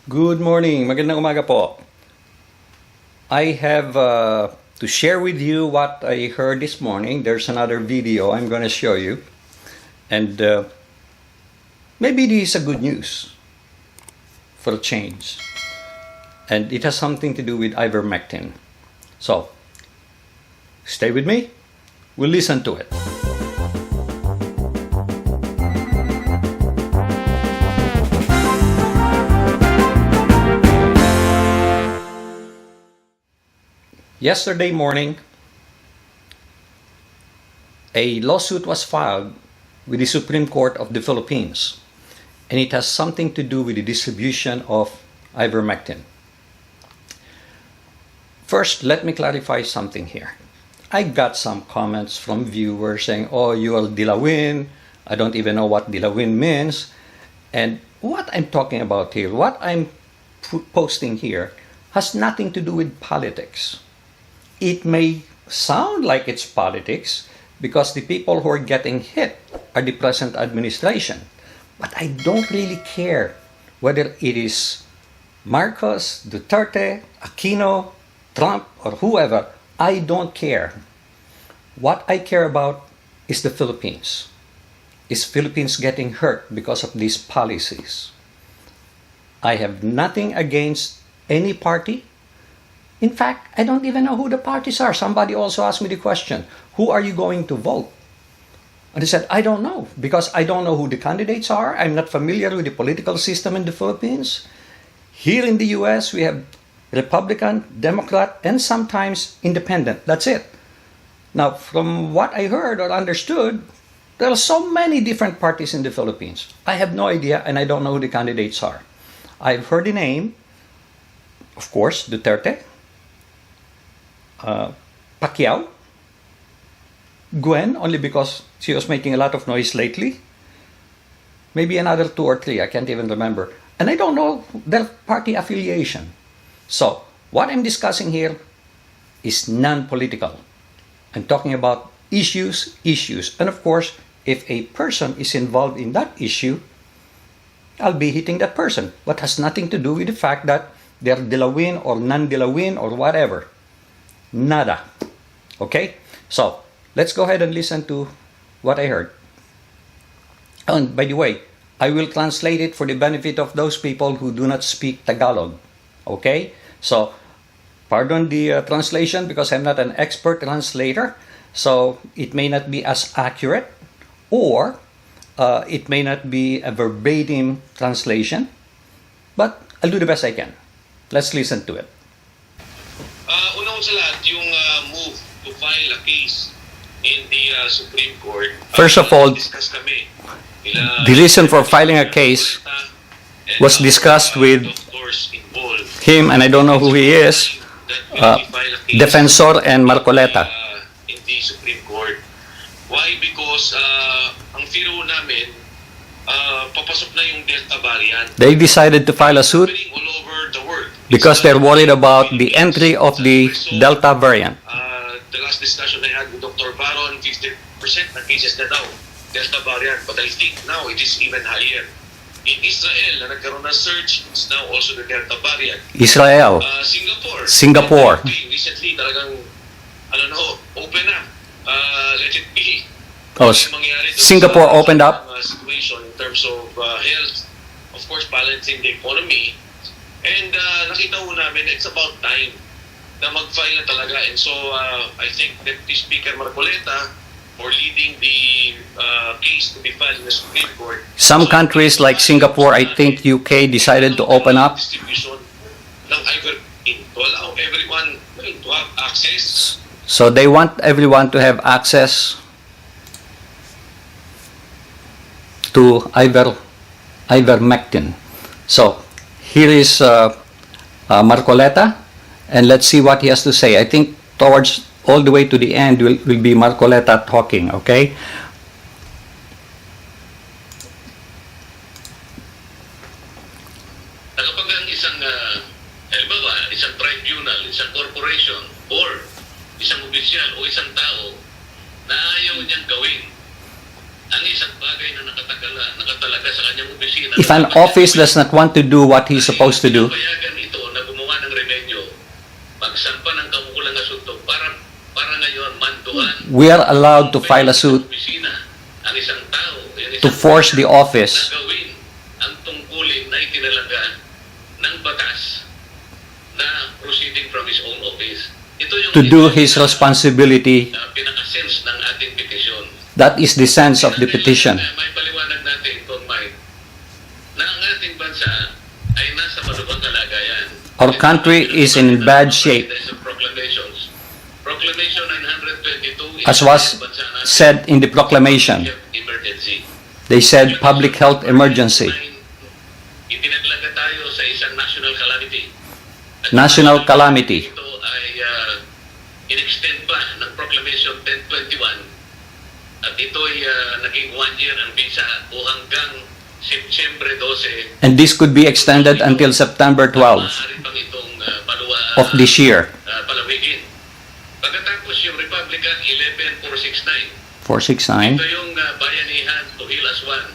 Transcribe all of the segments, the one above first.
Good morning. Magandang umaga po. I have to share with you what I heard this morning. There's another video I'm going to show you. And maybe this is a good news for a change. And it has something to do with ivermectin. So, stay with me. We'll listen to it. Yesterday morning, a lawsuit was filed with the Supreme Court of the Philippines, and it has something to do with the distribution of ivermectin. First, let me clarify something here. I got some comments from viewers saying, "Oh, you are Dilawin. I don't even know what Dilawin means." And what I'm talking about here, what I'm posting here, has nothing to do with politics. It may sound like it's politics because the people who are getting hit are the present administration. But I don't really care whether it is Marcos, Duterte, Aquino, Trump, or whoever. I don't care. What I care about is the Philippines. Is Philippines getting hurt because of these policies? I have nothing against any party. In fact, I don't even know who the parties are. Somebody also asked me the question, who are you going to vote? And I said, I don't know, because I don't know who the candidates are. I'm not familiar with the political system in the Philippines. Here in the US, we have Republican, Democrat, and sometimes independent. That's it. Now, from what I heard or understood, there are so many different parties in the Philippines. I have no idea, and I don't know who the candidates are. I've heard the name, of course, Duterte, Pacquiao, Gwen, only because she was making a lot of noise lately. Maybe another 2 or 3, I can't even remember. And I don't know their party affiliation. So, what I'm discussing here is non-political. I'm talking about issues. And of course, if a person is involved in that issue, I'll be hitting that person. But has nothing to do with the fact that they're Dilawin or non-Dilawin or whatever. Nada. Okay? So, let's go ahead and listen to what I heard. And by the way, I will translate it for the benefit of those people who do not speak Tagalog. Okay? So, pardon the translation because I'm not an expert translator. So, it may not be as accurate or it may not be a verbatim translation. But I'll do the best I can. Let's listen to it. Unang sa lahat, yung move to file a case in the Supreme Court. First of all, kami, the reason for filing a case was discussed with him, and I don't know who he is, Defensor and Marcoleta. In the Supreme Court. Why? Because ang fear namin, papasok na yung Delta variant. They decided to file a suit All over the world. because they're worried about the entry of the Delta variant. The last discussion I had with Dr. Baron, 50% ng cases na daw, Delta variant. But I think now it is even higher. In Israel, na nagkaroon ng surge, it's now also the Delta variant. Israel, Singapore. Recently, talagang, open na. Let it be. Oh, Singapore opened up. Situation in terms of health, of course, balancing the economy. And nakita ho namin, it's about time na mag-file na talaga. And so, I think Deputy Speaker Marcoleta, for leading the case to be filed in the Supreme Court. Some countries like Singapore, I think UK, decided to open up. Distribution ng Ivermectin to allow everyone to have access. So they want everyone to have access to ivermectin. So here is Marcoleta, and let's see what he has to say. I think towards all the way to the end will be Marcoleta talking, okay? Kapag ang isang isang tribunal, isang corporation, or isang opisyal o isang tao na ayaw niyang gawin ang isang bagay na nakatalaga sa kanyang opisina. If an office does not want to do what he's supposed to do, Payagan ito na gumawa ng remedyo, magsampa ng kamukulang asunto para ngayon manduan. we are allowed to file a suit Opisina, ang isang tao, to force the office na gawin ang tungkulin na itinalaga ng batas na proceeding from his own office. Ito yung to do his responsibility. pinaka-sense ng ating petisyon. That is the sense of the petition. May paliwanag natin kung may na ang ating bansa ay nasa malubhang kalagayan. Our country is in bad shape, Proclamations. Proclamation 922 as was said in the proclamation. emergency. They said public health emergency, Itinalaga tayo sa isang national calamity. At national calamity. ito ay in-extend pa ng Proclamation 1021 at ito'y naging 1 year ang visa o hanggang September 12 And this could be extended until September 12 maaari pang itong of this year. palawigin. Pagkatapos yung Republican 11469, 469. ito yung bayanihan to heal as one.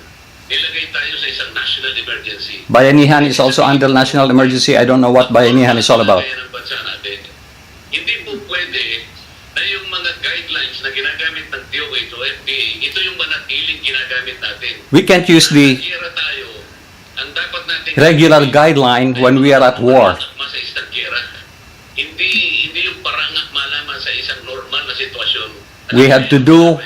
Nilagay tayo sa isang national emergency. Bayanihan is also under national emergency. I don't know what Bayanihan is all about. Ng bansa natin. Hindi po pwede na yung mga guidelines na ginagamit ng DOH o FDA, ito yung manatiling ginagamit natin. We can't use the Stankyera tayo. Ang dapat natin regular guideline when we are at war. Sa stankyera. Hindi yung parangak malaman sa isang normal na sitwasyon. We have to do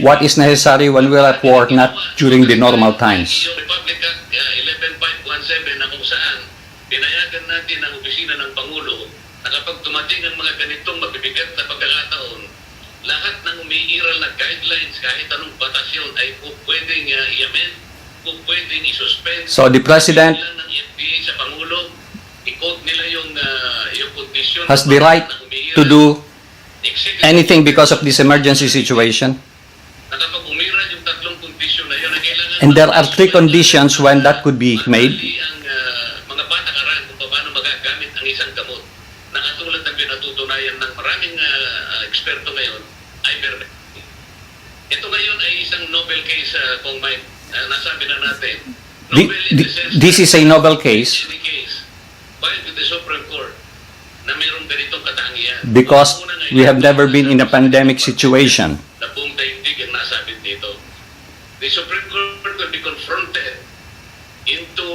what is necessary when we are at war, not during the normal times. Yung Republic Act 11517 na kung saan pinayagan natin ang opisina ng Pangulo na kapag tumating ang mga ganitong mabibigat na pagkakataon, lahat ng umiiral na guidelines kahit anong batas yun ay pwedeng i-amend, pwedeng i-suspend. So the President ng FDA sa Pangulo, i-quote nila yung condition has the right to do anything because of this emergency situation. Na kapag umiral yung tatlong kondisyon na yun, ang kailangan And there are 3 conditions when that could be made. ang mga patakaran kung paano magagamit ang isang gamot na katulad ng pinatutunayan ng maraming eksperto ngayon, Ivermectin. Ito ngayon ay isang Nobel case kung may nasabi na natin. Nobel in the sense This is a novel case any case filed with the Supreme Court na mayroong ganitong katangian. because we have never been in a pandemic situation. Na buong daigdig ang nasabit dito. The Supreme Court will be confronted into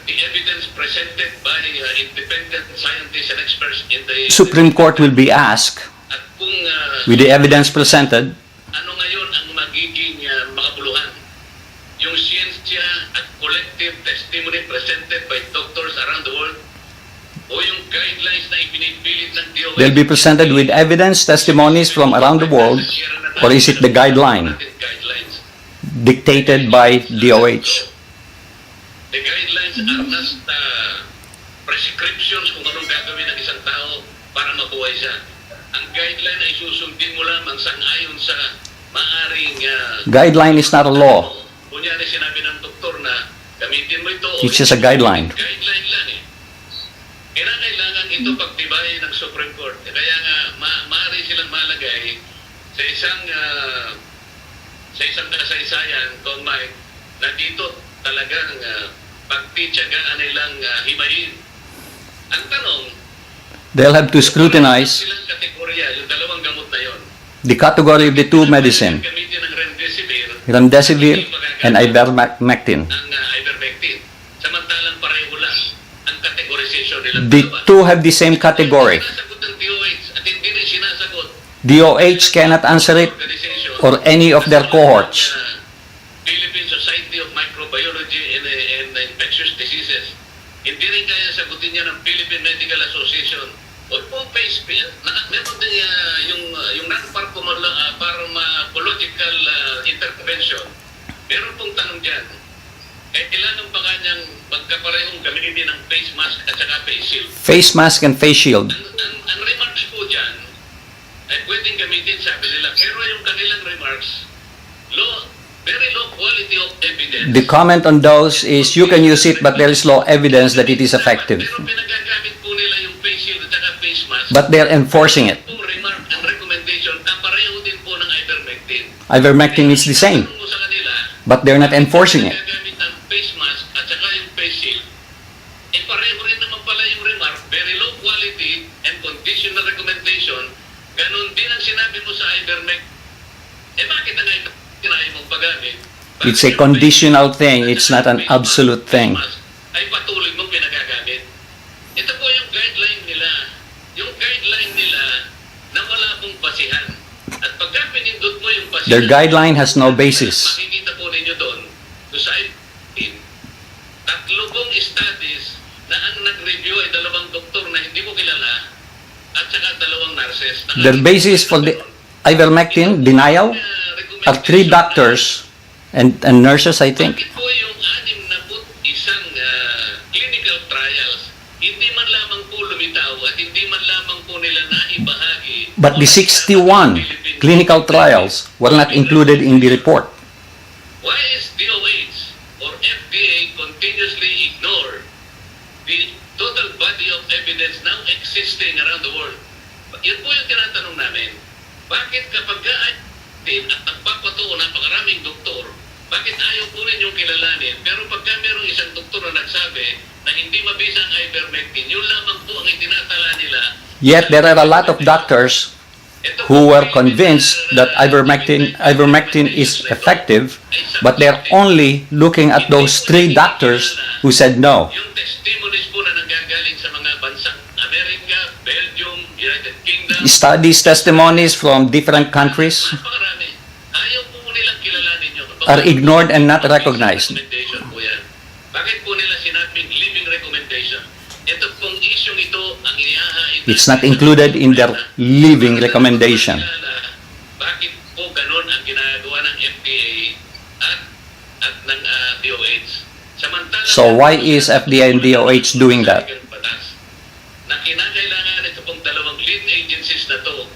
the evidence presented by independent scientists and experts in the Supreme Court will be asked at kung with the evidence presented, ano ngayon ang magiging makabuluhan. Yung siyensya at collective testimony presented by doctors around the world o yung guidelines na ipinipilit ng DOH. they'll be presented with evidence, testimonies from around the world, or is it the guideline dictated by DOH? The guidelines are just prescriptions kung anong gagawin ng isang tao para mabuhay siya. Ang guideline ay susundin mo lamang sang-ayon sa maaring Guideline is not a law. kunyari sinabi ng doktor na gamitin mo ito. It's just a guideline. Guideline lang eh. Kailangan ito pagtibayin ng Supreme Court. Kaya nga, maaari silang malagay sa isang kasaysayan kung may na dito talagang pagtitsagaan nilang himayin. Ang tanong, They'll have to scrutinize silang kategorya, yung dalawang gamot na yon. the category of the 2 medicine, Gamitin ng remdesivir remdesivir and Ivermectin. ang Ivermectin. Samantalang pareho lang ang categorization nilang The dalawa. 2 have the same category. Sinasagot ng DOH at hindi rin sinasagot DOH cannot answer it organization or any of their cohorts. Philippine Society of Microbiology and Infectious Diseases. Hindi rin kaya sagutin niya ng Philippine Medical Association. O po face meron din yung non-pharmacological intervention. Meron pong tanong dyan. Kailangan pa kanyang magkaparehong gamitin ng face mask at saka face shield. Face mask and face shield. Ang remarks po dyan ay pwedeng gamitin, sabi nila. Pero yung kanilang remarks, very low quality of evidence. The comment on those is you can use it, but there is low evidence that it is effective. Pero pinagagamit po nila yung face shield at saka face mask. But they're enforcing it. Yung remark and recommendation, pareho din po ng Ivermectin. Ivermectin is the same, Tanong mo sa kanila, but they're not enforcing it. gagamit ang face mask at saka yung face shield, eh pareho rin naman pala yung remark, very low quality and conditional recommendation, ganun din ang sinabi mo sa Ivermectin. Eh bakit na nga tinahin mong paggamit? It's a conditional thing. It's not an absolute thing. Ay patuloy mong pinagagamit. Ito po yung guideline nila. Yung guideline nila na wala pong basihan. At pagka pinindot mo yung basihan, Their guideline has no basis. makikita po ninyo doon sa IPIN, 3 studies na ang nag-review ay 2 doktor na hindi mo kilala at saka 2 nurses. Their basis for the ivermectin denial are 3 doctors and nurses, I think. Bakit po yung 61 clinical trials, hindi man lamang po lumitaw at hindi man lamang po nila naibahagi. But the 61 clinical trials were not included in the report. Why is DOH or FDA continuously ignore the total body of evidence now existing around the world? Yun po yung tinatanong namin. Bakit kapag at nagpapatuo napakaraming doktor, bakit ayaw po rin yung kilalanin? Pero pagka merong isang doktor na nagsabi na hindi mabisa ang ivermectin, yun lamang po ang itinatala nila. Yet there are a lot of doctors who were convinced that ivermectin is effective, but they're only looking at those 3 doctors who said no. Yung testimonies po na nanggagaling sa mga bansang Amerika, Belgium, United Kingdom, Studies, testimonies from different countries napakarami. Ayaw po nilang kilalanin yun. are ignored and not recognized. Recommendation po yan. Bakit po nila sinabing living recommendation? Ito pong isyong ito ang inihahain. It's not included in their living recommendation. Bakit po ganun ang ginagawa ng FDA at ng DOH? Samantala, So why is FDA and DOH doing that? Na kinakailangan ito pong 2 lead agencies na to,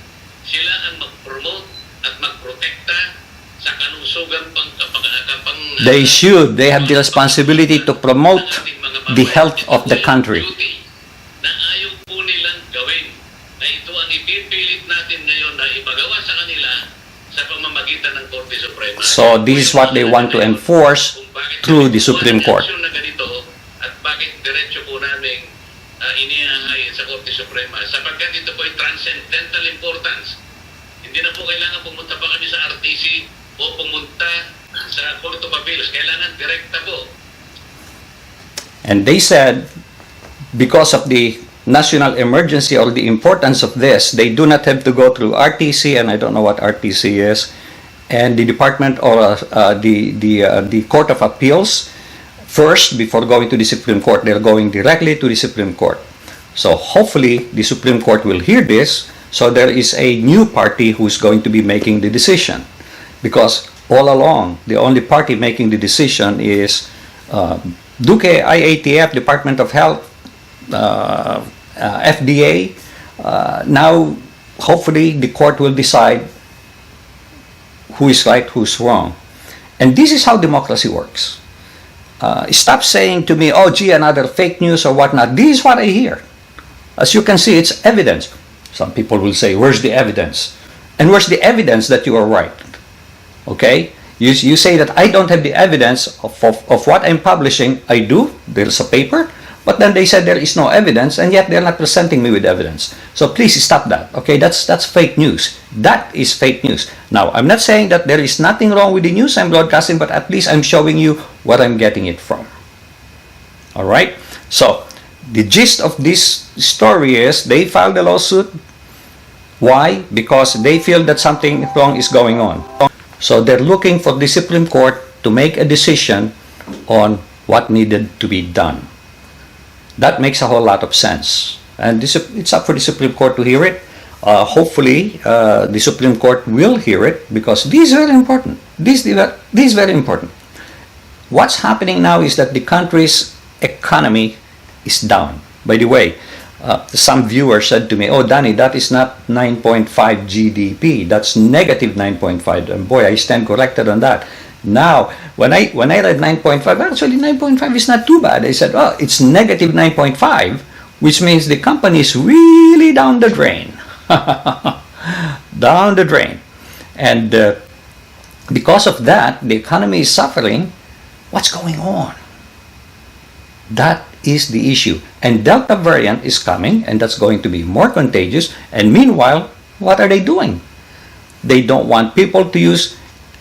sila ang mag-promote at mag-protekta sa kalusugan They have the responsibility to promote the health of the country. Na ayaw po nilang gawin. Na ito ang ipipilit natin ngayon na ipagawa sa kanila sa pamamagitan ng Korte Suprema. So this is what they want to enforce through the Supreme Court. Na ganito, at bakit diretso po namin inihahayin sa Korte Suprema sapagkat ito po ay transcendental importance. Hindi na po kailangan pumunta pa kami sa RTC o pumunta sa Court of Appeals. Kailangan direkta po. And they said, because of the national emergency or the importance of this, they do not have to go through RTC, and I don't know what RTC is, and the Department or the Court of Appeals first before going to the Supreme Court. They're going directly to the Supreme Court. So hopefully the Supreme Court will hear this, so there is a new party who's going to be making the decision. Because all along, the only party making the decision is Duque, IATF, Department of Health, FDA. Now, hopefully, the court will decide who is right, who's wrong. And this is how democracy works. Stop saying to me, oh, gee, another fake news or whatnot. This is what I hear. As you can see, it's evidence. Some people will say, where's the evidence? And where's the evidence that you are right? Okay? You say that I don't have the evidence of what I'm publishing. I do. There's a paper. But then they said there is no evidence, and yet they're not presenting me with evidence. So please stop that. Okay? That's fake news. That is fake news. Now, I'm not saying that there is nothing wrong with the news I'm broadcasting, but at least I'm showing you where I'm getting it from. Alright? So, the gist of this story is they filed a lawsuit. Why? Because they feel that something wrong is going on. So they're looking for the Supreme Court to make a decision on what needed to be done. That makes a whole lot of sense. And it's up for the Supreme Court to hear it. Hopefully, the Supreme Court will hear it because this is very important. This is very important. What's happening now is that the country's economy is down. By the way, some viewer said to me, oh, Danny, that is not 9.5 GDP. That's negative 9.5. And boy, I stand corrected on that. Now, when I read 9.5, actually 9.5 is not too bad. I said, oh, it's negative 9.5, which means the company is really down the drain. Down the drain. And because of that, the economy is suffering. What's going on? That is the issue. And Delta variant is coming, and that's going to be more contagious. And meanwhile, what are they doing? They don't want people to use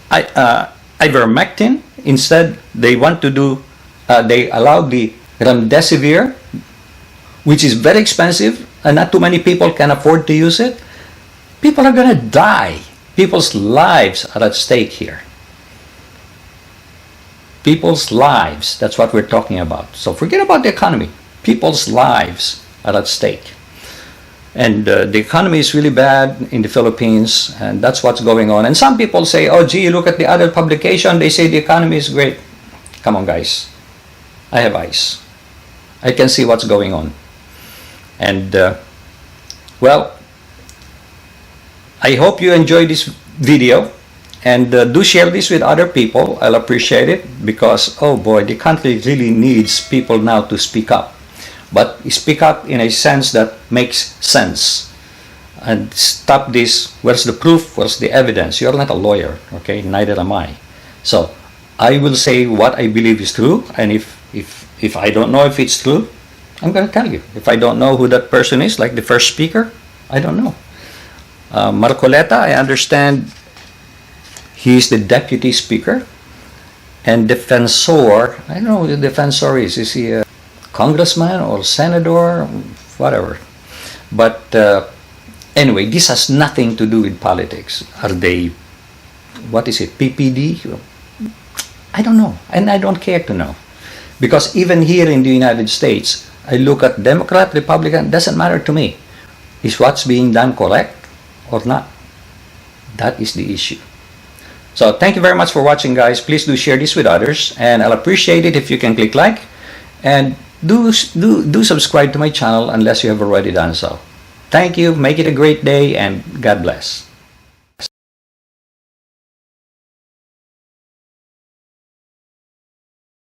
Ivermectin. Instead, they want to do, they allow the remdesivir, which is very expensive, and not too many people can afford to use it. People are going to die. People's lives are at stake here. People's lives, that's what we're talking about. So forget about the economy. People's lives are at stake. And the economy is really bad in the Philippines, and that's what's going on. And some people say, oh, gee, look at the other publication. They say the economy is great. Come on, guys. I have eyes. I can see what's going on. And, well, I hope you enjoyed this video. And do share this with other people. I'll appreciate it because, oh boy, the country really needs people now to speak up. But speak up in a sense that makes sense. And stop this, where's the proof, where's the evidence? You're not a lawyer, okay? Neither am I. So I will say what I believe is true. And if I don't know if it's true, I'm going to tell you. If I don't know who that person is, like the first speaker, I don't know. Marcoleta, I understand he is the deputy speaker. And Defensor, I don't know who the Defensor is. Is he a congressman or senator? Whatever. But anyway, this has nothing to do with politics. Are they, what is it, PPD? I don't know. And I don't care to know. Because even here in the United States, I look at Democrat, Republican, doesn't matter to me. Is what's being done correct or not? That is the issue. So thank you very much for watching, guys. Please do share this with others, and I'll appreciate it if you can click like, and do subscribe to my channel unless you have already done so. Thank you. Make it a great day, and God bless.